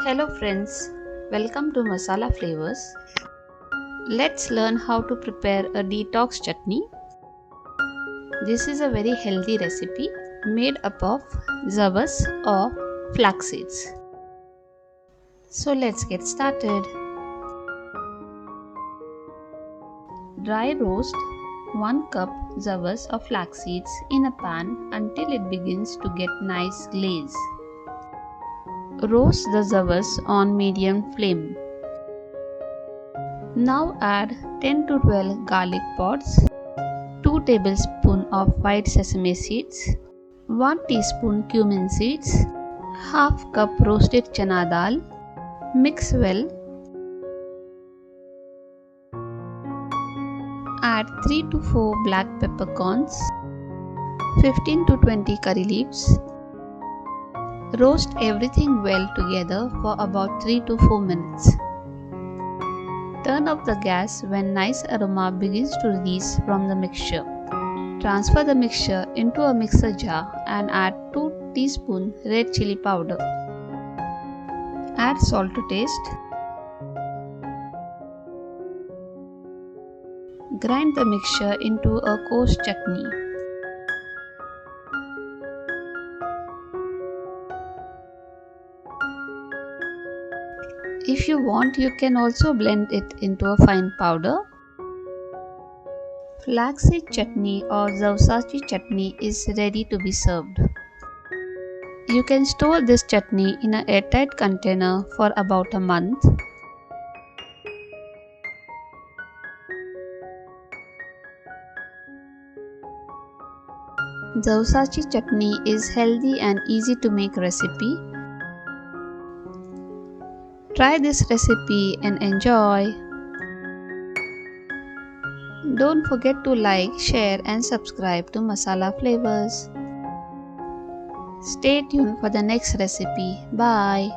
Hello friends, welcome to Masala Flavors. Let's learn how to prepare a detox chutney. This is a very healthy recipe made up of Jawas or flax seeds. So let's get started. Dry roast 1 cup Jawas or flax seeds in a pan until it begins to get nice glaze. Roast the Jawas on medium flame. Now add 10 to 12 garlic pods, 2 tablespoons of white sesame seeds, 1 teaspoon cumin seeds, half cup roasted chana dal. Mix well. Add 3 to 4 black peppercorns, 15 to 20 curry leaves. Roast everything well together for about 3 to 4 minutes. Turn off the gas when nice aroma begins to release from the mixture. Transfer the mixture into a mixer jar and add 2 teaspoons red chili powder. Add salt to taste. Grind the mixture into a coarse chutney. If you want, you can also blend it into a fine powder. Flaxseedschutney or Javasachichutney is ready to be served. You can store this chutney in an airtight container for about a month. Javsachichutney is healthy and easy to make recipe. Try this recipe and enjoy. Don't forget to like, share and subscribe to Masala Flavors. Stay tuned for the next recipe. Bye.